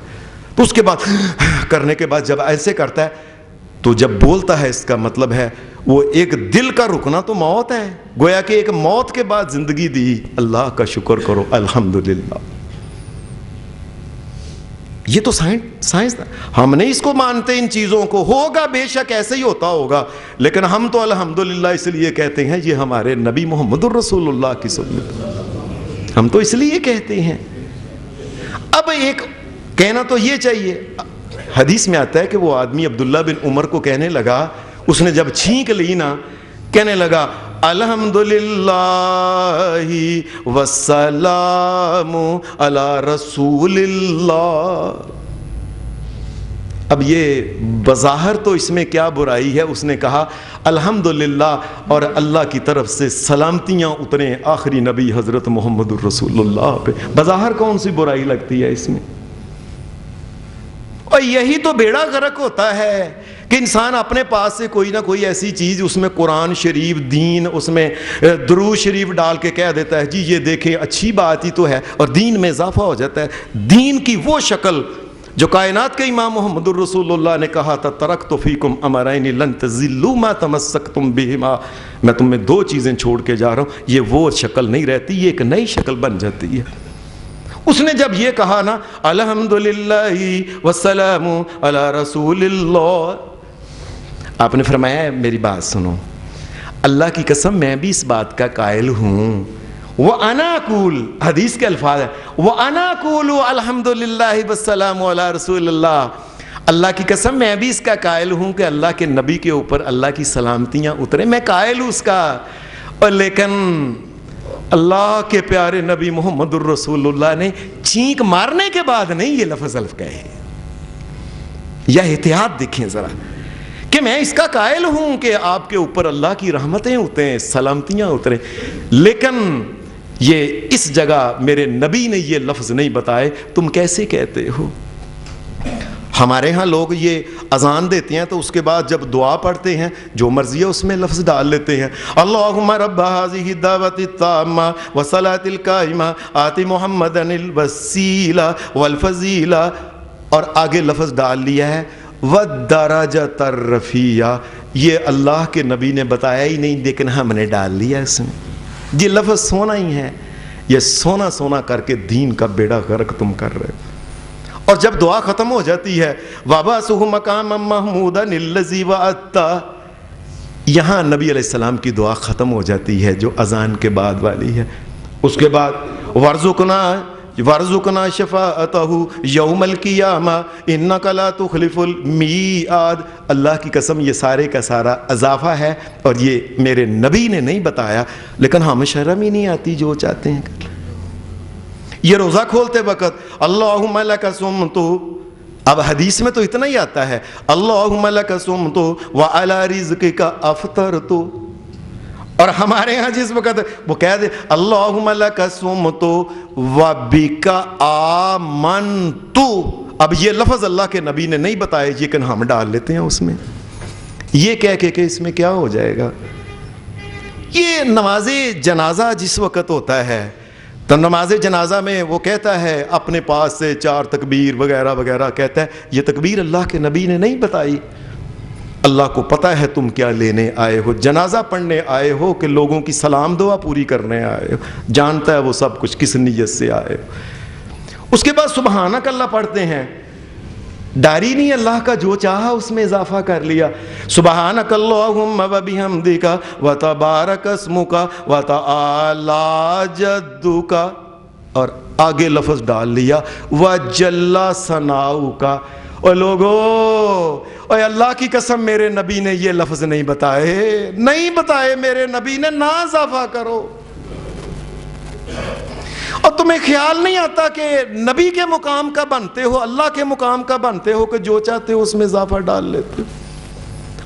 تو اس کے بعد کرنے کے بعد جب ایسے کرتا ہے تو جب بولتا ہے اس کا مطلب ہے وہ ایک دل کا رکنا تو موت ہے، گویا کہ ایک موت کے بعد زندگی دی. اللہ کا شکر کرو الحمدللہ. یہ تو سائنس ہم نہیں اس کو مانتے ان چیزوں کو، ہوگا بے شک ایسے ہی ہوتا ہوگا، لیکن ہم تو الحمدللہ اس لیے کہتے ہیں یہ ہمارے نبی محمد الرسول اللہ کی سنت، ہم تو اس لیے کہتے ہیں۔ اب ایک کہنا تو یہ چاہیے، حدیث میں آتا ہے کہ وہ آدمی عبداللہ بن عمر کو کہنے لگا، اس نے جب چھینک لی نا، کہنے لگا الحمدللہ والسلام علی رسول اللہ۔ اب یہ بظاہر تو اس میں کیا برائی ہے، اس نے کہا الحمدللہ اور اللہ کی طرف سے سلامتیاں اتریں آخری نبی حضرت محمد الرسول اللہ پہ، بظاہر کون سی برائی لگتی ہے اس میں؟ اور یہی تو بیڑا غرق ہوتا ہے کہ انسان اپنے پاس سے کوئی نہ کوئی ایسی چیز، اس میں قرآن شریف، دین، اس میں درود شریف ڈال کے کہہ دیتا ہے جی یہ دیکھیں اچھی بات ہی تو ہے، اور دین میں اضافہ ہو جاتا ہے۔ دین کی وہ شکل جو کائنات کے امام محمد الرسول اللہ نے کہا تھا ترکت فیکم امرین لن تضلوا ما تمسکتم بہما، میں تمہیں دو چیزیں چھوڑ کے جا رہا ہوں، یہ وہ شکل نہیں رہتی، یہ ایک نئی شکل بن جاتی ہے۔ اس نے جب یہ کہا نا الحمدللہ والسلام علی رسول اللہ، آپ نے فرمایا میری بات سنو، اللہ کی قسم میں بھی اس بات کا قائل ہوں، وَأَنَا أَقُولُ، حدیث کے الفاظ ہے وَأَنَا أَقُولُ الحمدللہ والسلام علی رسول اللہ، اللہ کی قسم میں بھی اس کا قائل ہوں کہ اللہ کے نبی کے اوپر اللہ کی سلامتیاں اتریں، میں قائل ہوں اس کا، اور لیکن اللہ کے پیارے نبی محمد الرسول اللہ نے چھینک مارنے کے بعد نہیں یہ لفظ کہے۔ یا احتیاط دیکھیں ذرا کہ میں اس کا قائل ہوں کہ آپ کے اوپر اللہ کی رحمتیں اتریں، سلامتیاں اتریں، لیکن یہ اس جگہ میرے نبی نے یہ لفظ نہیں بتائے، تم کیسے کہتے ہو؟ ہمارے ہاں لوگ یہ اذان دیتے ہیں تو اس کے بعد جب دعا پڑھتے ہیں جو مرضی ہے اس میں لفظ ڈال لیتے ہیں، اللہم رب هذه الدعوۃ التامہ والصلاۃ القائمہ آت محمدا الوسیلہ والفضیلہ، اور آگے لفظ ڈال لیا ہے والدرجۃ الرفیعہ، یہ اللہ کے نبی نے بتایا ہی نہیں لیکن ہم نے ڈال لیا اس میں، یہ لفظ سونا ہی ہے، یہ سونا سونا کر کے دین کا بیڑا غرق تم کر رہے ہو۔ اور جب دعا ختم ہو جاتی ہے وَبَعْثُهُ مَقَامًا مَحْمُودًا الَّذِي وَعَدتَّ، یہاں نبی علیہ السلام کی دعا ختم ہو جاتی ہے جو اذان کے بعد والی ہے۔ اس کے بعد وَارْزُقْنَا شَفَاعَتَهُ يَوْمَ الْقِيَامَةِ إِنَّكَ لَا تُخْلِفُ الْمِيعَادَ، اللہ کی قسم یہ سارے کا سارا اضافہ ہے، اور یہ میرے نبی نے نہیں بتایا، لیکن ہمیں شرم ہی نہیں آتی جو چاہتے ہیں۔ یہ روزہ کھولتے وقت اللہم لک صمت، اب حدیث میں تو اتنا ہی آتا ہے اللہم لک صمت وعلی رزقک افطرت، اور ہمارے ہاں جس وقت وہ کہہ دے اللہم لک صمت وبک آمنت، اب یہ لفظ اللہ کے نبی نے نہیں بتایا لیکن ہم ڈال لیتے ہیں اس میں، یہ کہہ کے کہ اس میں کیا ہو جائے گا۔ یہ نماز جنازہ جس وقت ہوتا ہے تو نماز جنازہ میں وہ کہتا ہے اپنے پاس سے 4 تکبیر وغیرہ وغیرہ کہتا ہے، یہ تکبیر اللہ کے نبی نے نہیں بتائی۔ اللہ کو پتہ ہے تم کیا لینے آئے ہو، جنازہ پڑھنے آئے ہو کہ لوگوں کی سلام دعا پوری کرنے آئے ہو، جانتا ہے وہ سب کچھ کس نیت سے آئے ہو۔ اس کے بعد سبحانک اللہ پڑھتے ہیں، ڈاری نہیں اللہ کا جو چاہا اس میں اضافہ کر لیا، سبحانک اللہم وبحمدک وتبارک اسمک وتعالی جدک، اور آگے لفظ ڈال لیا وجل ثناؤک۔ اور لوگو اور اللہ کی قسم میرے نبی نے یہ لفظ نہیں بتائے میرے نبی نے، نہ اضافہ کرو۔ اور تمہیں خیال نہیں آتا کہ نبی کے مقام کا بنتے ہو، اللہ کے مقام کا بنتے ہو کہ جو چاہتے ہو اس میں اضافہ ڈال لیتے ہو۔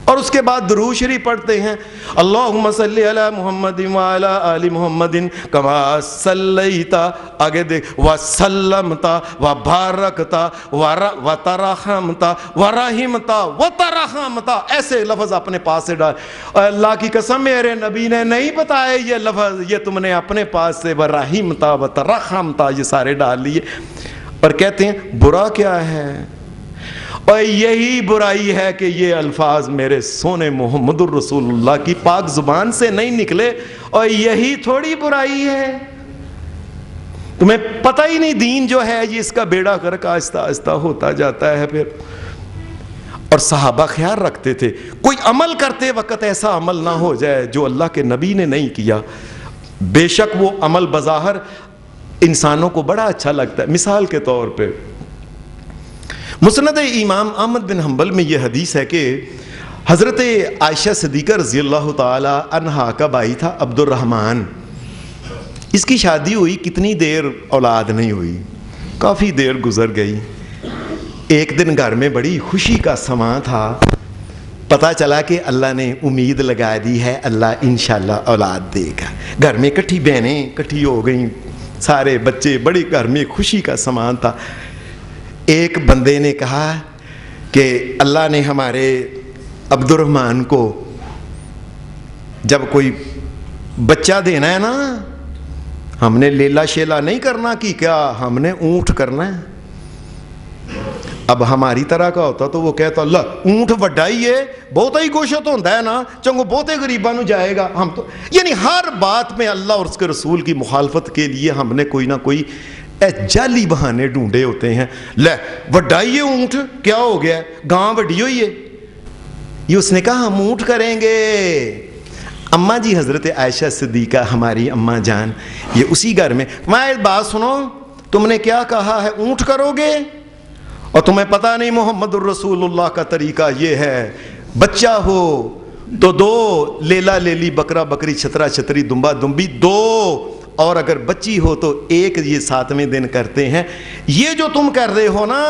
اور اس کے بعد درود شریف پڑھتے ہیں اللہم صلی علی محمد وعلی آل محمد کما صلیت، آگے دیکھ وسلمت وبارکت وترحمت ورحمت وترحمت، ایسے لفظ اپنے پاس سے ڈال۔ اور اللہ کی قسم میرے نبی نے نہیں بتایا یہ لفظ، یہ تم نے اپنے پاس سے ورحمت وترحمت یہ سارے ڈال لیے، اور کہتے ہیں برا کیا ہے؟ اور یہی برائی ہے کہ یہ الفاظ میرے سونے محمد الرسول اللہ کی پاک زبان سے نہیں نکلے، اور یہی تھوڑی برائی ہے۔ تمہیں پتہ ہی نہیں دین جو ہے یہ اس کا بیڑا غرق آہستہ آہستہ ہوتا جاتا ہے پھر. اور صحابہ خیال رکھتے تھے کوئی عمل کرتے وقت ایسا عمل نہ ہو جائے جو اللہ کے نبی نے نہیں کیا. بے شک وہ عمل بظاہر انسانوں کو بڑا اچھا لگتا ہے. مثال کے طور پہ مسند امام احمد بن حنبل میں یہ حدیث ہے کہ حضرت عائشہ صدیقہ رضی اللہ تعالی عنہا کا بھائی تھا عبد الرحمن. اس کی شادی ہوئی, کتنی دیر اولاد نہیں ہوئی, کافی دیر گزر گئی. ایک دن گھر میں بڑی خوشی کا سماں تھا. پتہ چلا کہ اللہ نے امید لگا دی ہے, اللہ انشاءاللہ اولاد دے گا. گھر میں کٹھی بہنیں کٹھی ہو گئیں, سارے بچے, بڑی گھر میں خوشی کا سامان تھا. ایک بندے نے کہا کہ اللہ نے ہمارے عبد الرحمن کو جب کوئی بچہ دینا ہے نا, ہم نے لیلا شیلا نہیں کرنا کہ کیا ہم نے اونٹ کرنا ہے. اب ہماری طرح کا ہوتا تو وہ کہتا اللہ اونٹ وڈائی ہے, بہت ہی گوشت ہوتا ہے نا, چنگو بہتے غریباں نو جائے گا. ہم تو یعنی ہر بات میں اللہ اور اس کے رسول کی مخالفت کے لیے ہم نے کوئی نہ کوئی جعلی بہانے ڈھونڈے ہوتے ہیں. لے وڈائی ہے اونٹ, کیا ہو گیا, گاں وڈی ہوئی ہے. یہ اس نے کہا ہم اونٹ کریں گے. اماں جی حضرت عائشہ صدیقہ ہماری اماں جان, یہ اسی گھر میں, میں بات سنو, تم نے کیا کہا ہے اونٹ کرو گے, اور تمہیں پتہ نہیں محمد الرسول اللہ کا طریقہ یہ ہے, بچہ ہو تو 2 لیلا لیلی, بکرا بکری, چھترا چھتری, دمبا دمبی 2, اور اگر بچی ہو تو 1 یہ 7ویں دن کرتے ہیں. یہ جو تم کر رہے ہو نا,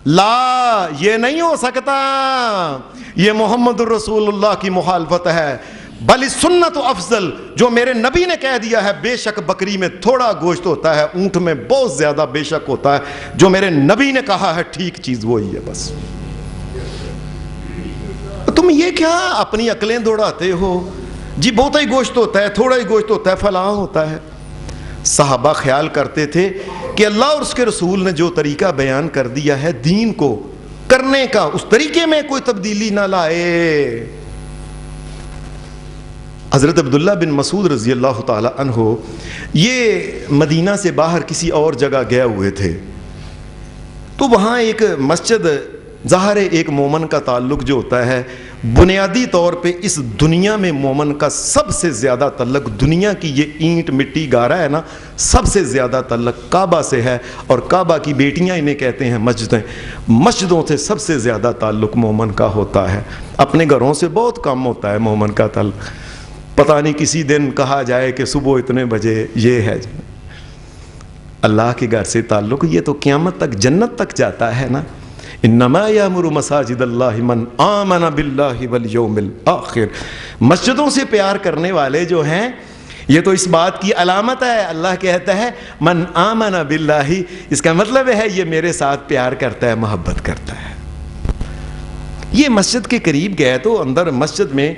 لا یہ نہیں ہو سکتا, یہ محمد الرسول اللہ کی مخالفت ہے. بل سنت افضل, جو میرے نبی نے کہہ دیا ہے, بے شک بکری میں تھوڑا گوشت ہوتا ہے, اونٹ میں بہت زیادہ بے شک ہوتا ہے. جو میرے نبی نے کہا ہے ٹھیک چیز وہی ہے بس. تم یہ کیا اپنی عقلیں دوڑاتے ہو جی, بہت ہی گوشت ہوتا ہے, تھوڑا ہی گوشت ہوتا ہے, فلاں ہوتا ہے. صحابہ خیال کرتے تھے کہ اللہ اور اس کے رسول نے جو طریقہ بیان کر دیا ہے دین کو کرنے کا, اس طریقے میں کوئی تبدیلی نہ لائے. حضرت عبداللہ بن مسعود رضی اللہ تعالی عنہ یہ مدینہ سے باہر کسی اور جگہ گئے ہوئے تھے, تو وہاں ایک مسجد, ظاہر ایک مومن کا تعلق جو ہوتا ہے بنیادی طور پہ اس دنیا میں مومن کا سب سے زیادہ تعلق, دنیا کی یہ اینٹ مٹی گارا ہے نا, سب سے زیادہ تعلق کعبہ سے ہے, اور کعبہ کی بیٹیاں انہیں کہتے ہیں مسجدیں. مسجدوں سے سب سے زیادہ تعلق مومن کا ہوتا ہے, اپنے گھروں سے بہت کم ہوتا ہے مومن کا تعلق. پتہ نہیں کسی دن کہا جائے کہ صبح اتنے بجے یہ ہے, اللہ کے گھر سے تعلق یہ تو قیامت تک جنت تک جاتا ہے نا. انما یامر مساجد اللہ من آمن باللہ والیوم الآخر, مسجدوں سے پیار کرنے والے جو ہیں یہ تو اس بات کی علامت ہے. اللہ کہتا ہے من آمن باللہ, اس کا مطلب ہے یہ میرے ساتھ پیار کرتا ہے, محبت کرتا ہے. یہ مسجد کے قریب گئے تو اندر مسجد میں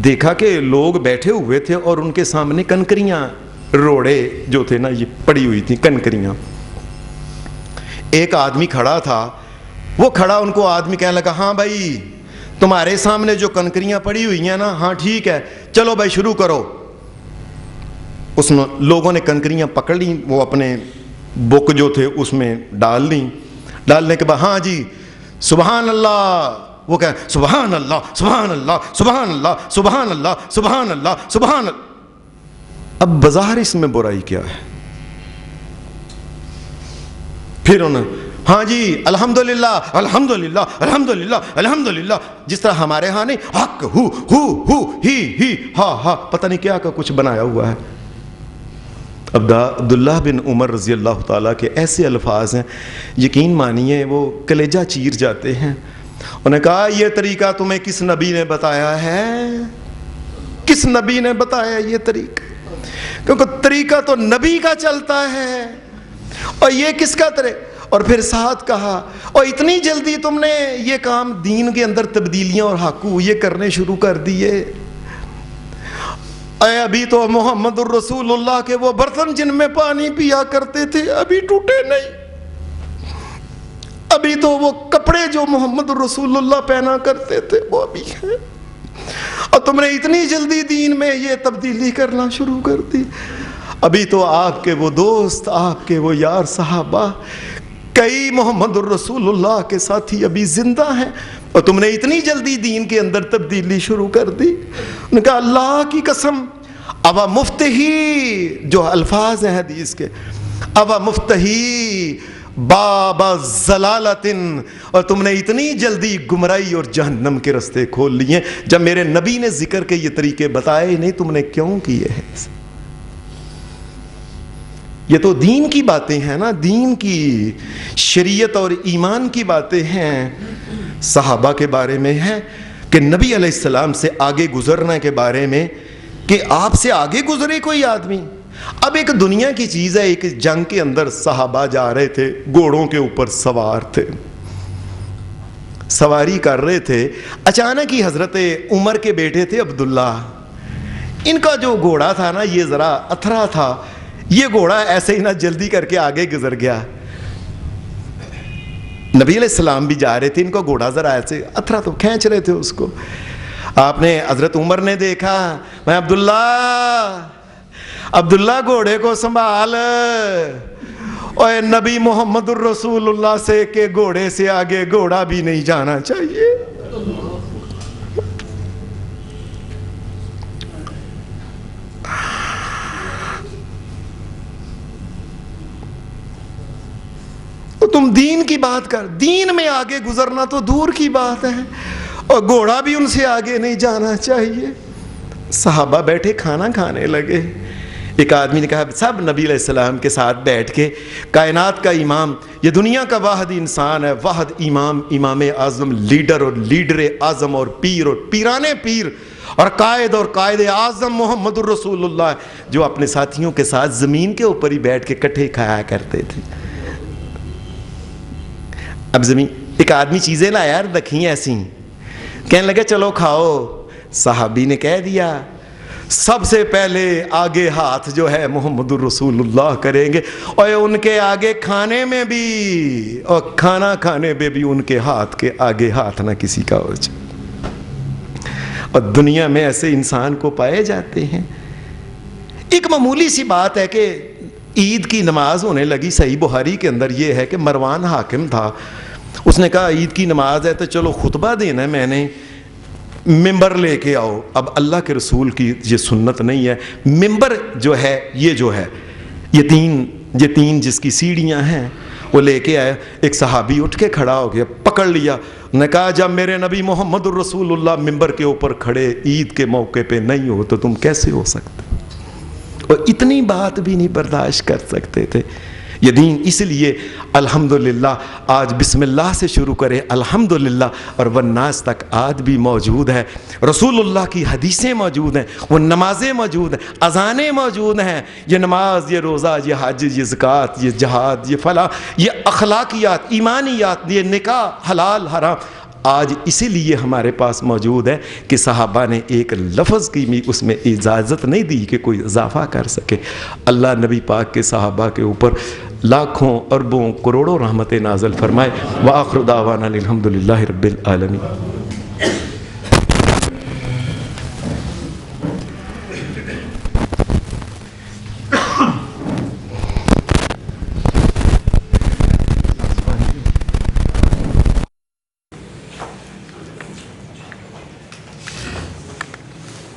دیکھا کہ لوگ بیٹھے ہوئے تھے اور ان کے سامنے کنکریاں, روڑے جو تھے نا یہ پڑی ہوئی تھیں کنکریاں. ایک آدمی کھڑا تھا, وہ کھڑا ان کو آدمی کہنے لگا ہاں بھائی تمہارے سامنے جو کنکریاں پڑی ہوئی ہیں نا, ہاں ٹھیک ہے چلو بھائی شروع کرو. اس میں لوگوں نے کنکریاں پکڑ لیں, وہ اپنے بک جو تھے اس میں ڈال لیں. ڈالنے کے بعد ہاں جی سبحان اللہ, وہ کہ سبحان اللہ سبحان اللہ سبحان اللہ سبحان اللہ سبحان اللہ سبحان اللہ. اب بظاہر اس میں برائی کیا ہے؟ پھر انہوں نے ہاں جی الحمدللہ الحمدللہ الحمدللہ الحمدللہ, جس طرح ہمارے ہاں نہیں حق ہو ہی ہا ہا, پتہ نہیں کیا کا کچھ بنایا ہوا ہے. عبداللہ بن عمر رضی اللہ تعالیٰ کے ایسے الفاظ ہیں یقین مانیے وہ کلیجہ چیر جاتے ہیں. انہوں نے کہا یہ طریقہ تمہیں کس نبی نے بتایا ہے, کس نبی نے بتایا یہ طریقہ, کیونکہ طریقہ تو نبی کا چلتا ہے, اور یہ کس کا طریقہ. اور پھر ساتھ کہا اور اتنی جلدی تم نے یہ کام دین کے اندر تبدیلیاں اور حقوق یہ کرنے شروع کر دیے. اے ابھی تو محمد الرسول اللہ کے وہ برتن جن میں پانی پیا کرتے تھے ابھی ٹوٹے نہیں, ابھی تو وہ کپڑے جو محمد الرسول اللہ پہنا کرتے تھے وہ ابھی ہیں, اور تم نے اتنی جلدی دین میں یہ تبدیلی کرنا شروع کر دی. ابھی تو آپ کے وہ دوست، آپ کے وہ یار صحابہ، کئی محمد الرسول اللہ کے ساتھی ابھی زندہ ہیں، اور تم نے اتنی جلدی دین کے اندر تبدیلی شروع کر دی۔ انہوں نے کہا اللہ کی قسم، ابا مفتہی، جو الفاظ ہیں حدیث کے، ابا مفتہی بابا زلالتن، اور تم نے اتنی جلدی گمراہی اور جہنم کے رستے کھول لیے، جب میرے نبی نے ذکر کے یہ طریقے بتائے نہیں، تم نے کیوں کیے ہیں؟ یہ تو دین کی باتیں ہیں نا، دین کی شریعت اور ایمان کی باتیں ہیں۔ صحابہ کے بارے میں ہے کہ نبی علیہ السلام سے آگے گزرنے کے بارے میں، کہ آپ سے آگے گزرے کوئی آدمی۔ اب ایک دنیا کی چیز ہے، ایک جنگ کے اندر صحابہ جا رہے تھے، گھوڑوں کے اوپر سوار تھے، سواری کر رہے تھے، اچانک ہی حضرت عمر کے بیٹے تھے عبداللہ، ان کا جو گھوڑا تھا نا یہ ذرا اتھرا تھا، یہ گھوڑا ایسے ہی نہ جلدی کر کے آگے گزر گیا۔ نبی علیہ السلام بھی جا رہے تھے، ان کا گھوڑا ذرا ایسے اتھرا، تو کھینچ رہے تھے اس کو۔ آپ نے حضرت عمر نے دیکھا، میں عبداللہ گھوڑے کو سنبھال، اور نبی محمد الرسول اللہ سے کہ گھوڑے سے آگے گھوڑا بھی نہیں جانا چاہیے۔ تم دین کی بات کر، دین میں آگے گزرنا تو دور کی بات ہے، اور گھوڑا بھی ان سے آگے نہیں جانا چاہیے۔ صحابہ بیٹھے کھانا کھانے لگے، ایک آدمی نے کہا سب نبی علیہ السلام کے ساتھ بیٹھ کے، کائنات کا امام، یہ دنیا کا واحد انسان ہے، واحد امام، امام اعظم، لیڈر اور لیڈر اعظم، اور پیر اور پیرانے پیر، اور قائد اعظم محمد الرسول اللہ، جو اپنے ساتھیوں کے ساتھ زمین کے اوپر ہی بیٹھ کے کٹھے کھایا کرتے تھے۔ اب زمین، ایک آدمی چیزیں لایا یار رکھی ایسی، کہنے لگا چلو کھاؤ۔ صحابی نے کہہ دیا سب سے پہلے آگے ہاتھ جو ہے محمد الرسول اللہ کریں گے، اور ان کے آگے کھانے میں بھی اور کھانا کھانے میں بھی ان کے ہاتھ کے آگے ہاتھ نہ کسی کا ہو جائے۔ اور دنیا میں ایسے انسان کو پائے جاتے ہیں۔ ایک معمولی سی بات ہے کہ عید کی نماز ہونے لگی، صحیح بخاری کے اندر یہ ہے کہ مروان حاکم تھا، اس نے کہا عید کی نماز ہے تو چلو خطبہ دینا ہے، میں نے ممبر لے کے آؤ۔ اب اللہ کے رسول کی یہ سنت نہیں ہے، ممبر جو ہے یہ تین جس کی سیڑھیاں ہیں وہ لے کے آیا۔ ایک صحابی اٹھ کے کھڑا ہو گیا، پکڑ لیا، نے کہا جب میرے نبی محمد الرسول اللہ ممبر کے اوپر کھڑے عید کے موقع پہ نہیں ہو تو تم کیسے ہو سکتے؟ اور اتنی بات بھی نہیں برداشت کر سکتے تھے۔ یہ دین اس لیے الحمدللہ آج بسم اللہ سے شروع کرے، الحمدللہ، اور والناس تک آج بھی موجود ہے۔ رسول اللہ کی حدیثیں موجود ہیں، وہ نمازیں موجود ہیں، اذانیں موجود ہیں، یہ نماز، یہ روزہ، یہ حج، یہ زکوٰۃ، یہ جہاد، یہ فلاح، یہ اخلاقیات، ایمانیات، یہ نکاح حلال حرام، آج اسی لیے ہمارے پاس موجود ہے کہ صحابہ نے ایک لفظ کی بھی اس میں اجازت نہیں دی کہ کوئی اضافہ کر سکے۔ اللہ نبی پاک کے صحابہ کے اوپر لاکھوں اربوں کروڑوں رحمتیں نازل فرمائے۔ وآخر دعوانا الحمدللہ رب العالمین۔